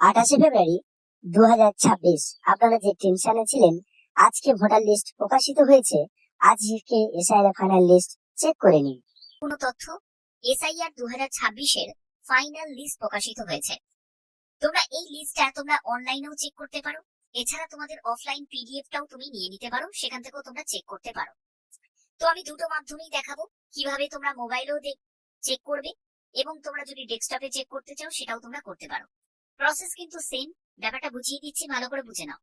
28শে ফেব্রুয়ারি 2026। আপনারা যে টেনশনে ছিলেন, আজকে ভোটার লিস্ট প্রকাশিত হয়েছে। আজকে এসআইআর ফাইনাল লিস্ট চেক করে নিন। কোনো তথ্য এসআইআর 2026-এর ফাইনাল লিস্ট প্রকাশিত হয়েছে। তোমরা এই লিস্টটা তোমরা অনলাইনেও চেক করতে পারো, এছাড়া তোমাদের অফলাইন পিডিএফটাও তুমি নিয়ে নিতে পারো, সেখান থেকেও তোমরা চেক করতে পারো। তো আমি দুটো মাধ্যমেই দেখাবো কিভাবে তোমরা মোবাইলেও চেক করবে, এবং তোমরা যদি ডেস্কটপে চেক করতে চাও সেটাও তোমরা করতে পারো। প্রসেস কিন্তু সেম, ব্যাপারটা বুঝিয়ে দিচ্ছি, ভালো করে বুঝে নাও।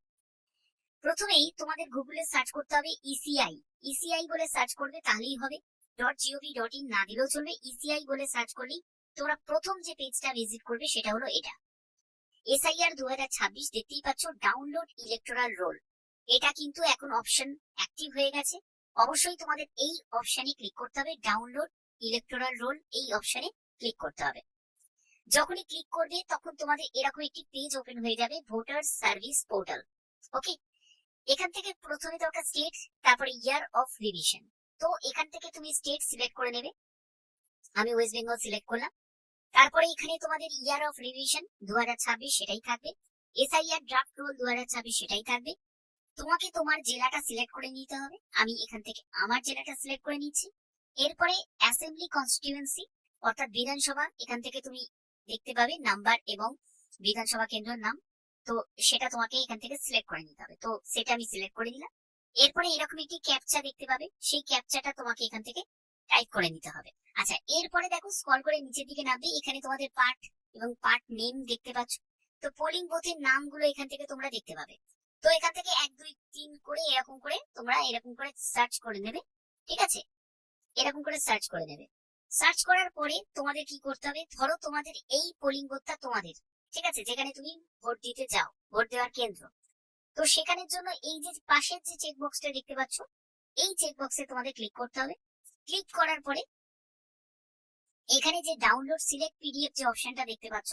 প্রথমেই তোমাদের গুগলে সার্চ করতে হবে ইসিআই। ইসিআই বলে সার্চ করবে, তাহলেই হবে। .gov.in না দিলেও চলবে, ইসিআই বলে সার্চ করলেই তোমরা প্রথম যে পেজটা ভিজিট করবে সেটা হলো এটা। এসআইআর 2026 দেখতেই পাচ্ছ, ডাউনলোড ইলেকটোরাল রোল। এটা কিন্তু এখন অপশন অ্যাক্টিভ হয়ে গেছে। অবশ্যই তোমাদের এই অপশনে ক্লিক করতে হবে, ডাউনলোড ইলেকটোরাল রোল, এই অপশনে ক্লিক করতে হবে। যখনই ক্লিক করবে তখন তোমাদের এরকম একটি পেজ ওপেন হয়ে যাবে, ভোটার সার্ভিস পোর্টাল। ওকে, এখান থেকে প্রথমে দরকার স্টেট, তারপরে ইয়ার অফ রিভিশন। তো এখান থেকে তুমি স্টেট সিলেক্ট করে নেবে, আমি ওয়েস্ট বেঙ্গল সিলেক্ট করলাম। তারপরে এখানে তোমাদের ইয়ার অফ রিভিশন 2026 সেটাই থাকবে, এসআইআর ড্রাফট রোল 2026 সেটাই থাকবে। তোমাকে তোমার জেলাটা সিলেক্ট করে নিতে হবে, আমি এখান থেকে আমার জেলাটা সিলেক্ট করে নিচ্ছি। এরপরে অ্যাসেম্বলি কনস্টিটিউয়েন্সি অর্থাৎ বিধানসভা, এখান থেকে তুমি দেখতে পাবে নাম্বার এবং বিধানসভা কেন্দ্রের নাম। তো সেটা তোমাকে এখান থেকে সিলেক্ট করে নিতে হবে, তো সেটা আমি সিলেক্ট করে নিলাম। এরপরে এরকম একটি ক্যাপচা দেখতে পাবে, সেই ক্যাপচাটা তোমাকে এখান থেকে টাইপ করে নিতে হবে। আচ্ছা, এরপরে দেখো স্ক্রল করে নিচের দিকে নামবে, এখানে তোমাদের পার্ট এবং পার্ট নেম দেখতে পাচ্ছ। তো পোলিং বুথের নামগুলো এখান থেকে তোমরা দেখতে পাবে। তো এখান থেকে 1 2 3 করে এরকম করে তোমরা এরকম করে সার্চ করে নেবে, ঠিক আছে? এরকম করে সার্চ করে নেবে। সার্চ করার পরে তোমাদের কি করতে হবে, ধরো তোমাদের এই পোলিং বুথটা তোমাদের, ঠিক আছে, যেখানে তুমি ভোট দিতে যাও, ভোট দেওয়ার কেন্দ্র। তো সেখানের জন্য এই যে পাশের যে চেক বক্সটা দেখতে পাচ্ছ, এই চেক বক্সে তোমাদের ক্লিক করতে হবে। ক্লিক করার পরে এখানে যে ডাউনলোড সিলেক্ট পিডিএফ যে অপশনটা দেখতে পাচ্ছ,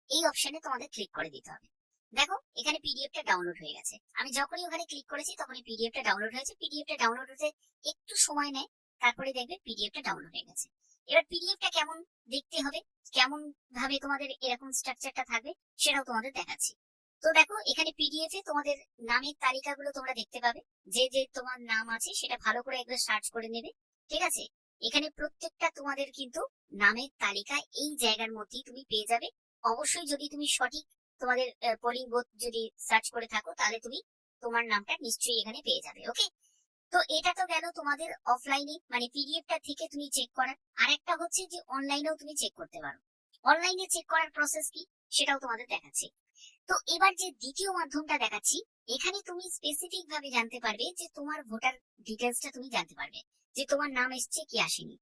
এই অপশনে তোমাদের ক্লিক করে দিতে হবে। দেখো এখানে পিডিএফটা ডাউনলোড হয়ে গেছে। আমি যখনই ওখানে ক্লিক করেছি তখনই পিডিএফটা ডাউনলোড হয়েছে। পিডিএফটা ডাউনলোড হতে একটু সময় নেয়, তারপরে দেখবে পিডিএফটা ডাউনলোড হয়ে গেছে। এবার পিডিএফটা কেমন দেখতে হবে, কেমন ভাবে তোমাদের এরকম স্ট্রাকচারটা থাকবে, সেটাও তোমাদের দেখাচ্ছি। তো দেখো এখানে পিডিএফ এ তোমাদের নামের তালিকাগুলো তোমরা দেখতে পাবে, যে যে তোমার নাম আছে সেটা ভালো করে একবার সার্চ করে নেবে, ঠিক আছে? এখানে প্রত্যেকটা তোমাদের কিন্তু নামের তালিকা এই জায়গার মধ্যেই তুমি পেয়ে যাবে। অবশ্যই যদি তুমি সঠিক তোমাদের পোলিং বুথ যদি সার্চ করে থাকো, তাহলে তুমি তোমার নামটা নিশ্চয়ই এখানে পেয়ে যাবে। ওকে, তো এটা তো গেল তোমাদের অফলাইনে, মানে পিডিএফটা থেকে তুমি চেক করার। আর একটা হচ্ছে যে অনলাইনেও তুমি চেক করতে পারো। অনলাইনে চেক করার প্রসেস কি সেটাও তোমাদের দেখাচ্ছি। তো এবার যে দ্বিতীয় মাধ্যমটা দেখাচ্ছি, এখানে তুমি স্পেসিফিক ভাবে জানতে পারবে যে তোমার ভোটার ডিটেলসটা তুমি জানতে পারবে, যে তোমার নাম এসছে কি আসেনি।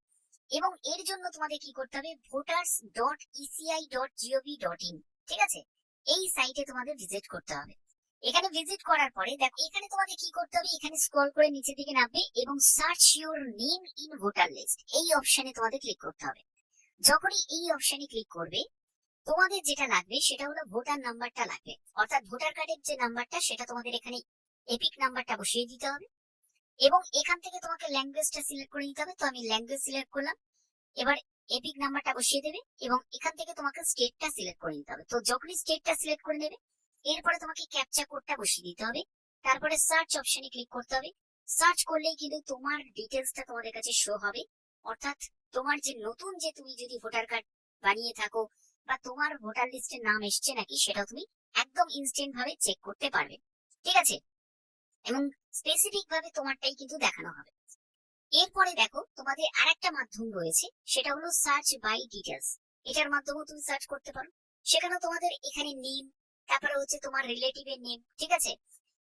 এবং এর জন্য তোমাদের কি করতে হবে, voters.eci.gov.in, ঠিক আছে, এই সাইটে তোমাদের ভিজিট করতে হবে। এখানে ভিজিট করার পরে দেখো এখানে তোমাদের কি করতে হবে, এখানে স্ক্রল করে নিচের দিকে নামবে এবং search your name in voter list, এই অপশনে তোমাদের ক্লিক করতে হবে। যখনই এই অপশনে ক্লিক করবে, তোমাদের যেটা লাগবে সেটা হলো ভোটার নাম্বারটা লাগবে, অর্থাৎ ভোটার কার্ডের যে নাম্বারটা সেটা তোমাদের এখানে এপিক নাম্বারটা বসিয়ে দিতে হবে। এবং এখান থেকে তোমাকে ল্যাঙ্গুয়েজটা সিলেক্ট করে নিতে হবে, তো আমি ল্যাঙ্গুয়েজ সিলেক্ট করলাম। এবার এপিক নাম্বারটা বসিয়ে দেবে এবং এখান থেকে তোমাকে স্টেটটা সিলেক্ট করে নিতে হবে। তো যখনই স্টেটটা সিলেক্ট করে নেবে, এরপরে তোমাকে ক্যাপচা কোডটা বসিয়ে দিতে হবে। তারপরে সার্চ অপশনে ক্লিক করতে হবে। সার্চ করলেই কিন্তু তোমার ডিটেলসটা তোমাদের কাছে শো হবে, অর্থাৎ তোমার যে নতুন যে তুমি যদি ভোটার কার্ড বানিয়ে থাকো বা তোমার ভোটার লিস্টের নাম এসছে নাকি, সেটাও তুমি একদম ইনস্ট্যান্ট ভাবে চেক করতে পারবে, ঠিক আছে? এবং স্পেসিফিক ভাবে তোমারটাই কিন্তু দেখানো হবে। এরপরে দেখো তোমাদের আরেকটা মাধ্যম রয়েছে, সেটা হলো সার্চ বাই ডিটেলস। এটার মাধ্যমেও তুমি সার্চ করতে পারো। সেখানে তোমাদের এখানে নেম, তারপরে হচ্ছে তোমার রিলেটিভের নেম, ঠিক আছে,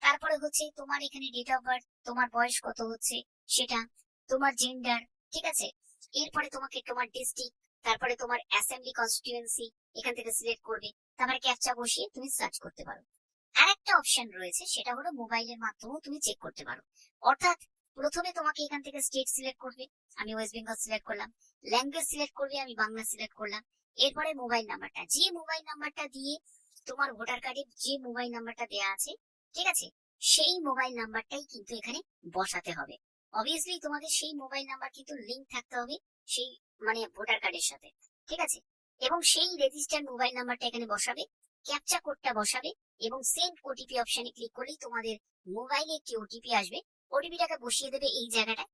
তারপরে হচ্ছে তোমার এখানে ডেট অফ বার্থ, তোমার বয়স কত হচ্ছে সেটা, তোমার জেন্ডার, ঠিক আছে। এরপরে তোমাকে তোমার ডিস্ট্রিক্ট, তারপরে তোমার অ্যাসেম্বলি কনস্টিটিউয়েন্সি এখান থেকে সিলেক্ট করবে, তারপরে ক্যাপচা বসিয়ে তুমি সার্চ করতে পারো। আরেকটা অপশন রয়েছে, সেটা হলো মোবাইলের মাধ্যমেও তুমি চেক করতে পারো। অর্থাৎ প্রথমে তোমাকে এখান থেকে স্টেট সিলেক্ট করবে, আমি ওয়েস্ট বেঙ্গল সিলেক্ট করলাম। ল্যাঙ্গুয়েজ সিলেক্ট করবে, আমি বাংলা সিলেক্ট করলাম। এরপরে মোবাইল নাম্বারটা, যে মোবাইল নাম্বারটা দিয়ে তোমার ভোটার কার্ডে যে মোবাইল নাম্বারটা দেয়া আছে, ঠিক আছে, সেই মোবাইল নাম্বারটাই কিন্তু এখানে বসাতে হবে। অবভিয়াসলি তোমাদের সেই মোবাইল নাম্বার কিন্তু লিংক থাকতে হবে সেই মানে ভোটার কার্ডের সাথে, ঠিক আছে। এবং সেই রেজিস্টার্ড মোবাইল নাম্বারটা এখানে বসাবে। ক্যাপচা কোডটা বসাবে এবং সেন্ড ওটিপি অপশনে ক্লিক করলেই তোমাদের মোবাইলে একটি ওটিপি আসবে। ওটিপিটাকে বসিয়ে দেবে এই জায়গাটা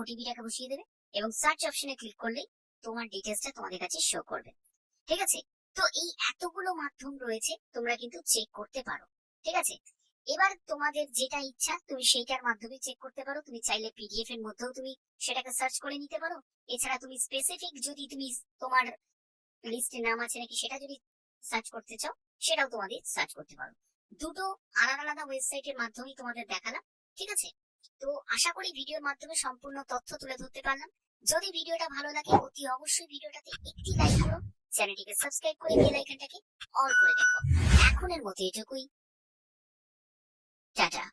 ওটিপিটাকে বসিয়ে দেবে এবং সার্চ অপশনে ক্লিক করলেই তোমার ডিটেলসটা তোমাদের কাছে শো করবে। ঠিক আছে, তো এই এতগুলো মাধ্যম রয়েছে, তোমরা কিন্তু চেক করতে পারো। ঠিক আছে, এবার তোমাদের যেটা ইচ্ছা তুমি সেইটার মাধ্যমে চেক করতে পারো। তুমি চাইলে পিডিএফ এর মধ্যেও তুমি সেটাকে সার্চ করে নিতে পারো। এছাড়া তুমি স্পেসিফিক যদি তুমি তোমার লিস্টে নাম আছে নাকি সেটা যদি সার্চ করতে চাও, সেটাও তোমাদের সার্চ করতে পারো। দুটো আলাদা আলাদা ওয়েবসাইটের মাধ্যমেই তোমাদের দেখালাম। ঠিক আছে, তো আশা করি ভিডিওর মাধ্যমে সম্পূর্ণ তথ্য তুলে ধরতে পারলাম। যদি ভিডিওটা ভালো লাগে অতি অবশ্যই ভিডিওটাতে একটি লাইক করো, চ্যানেলটিকে সাবস্ক্রাইব করে বেল আইকনটাকে অল করে দেখো। এখনের মতো এটুকুই, টাটা।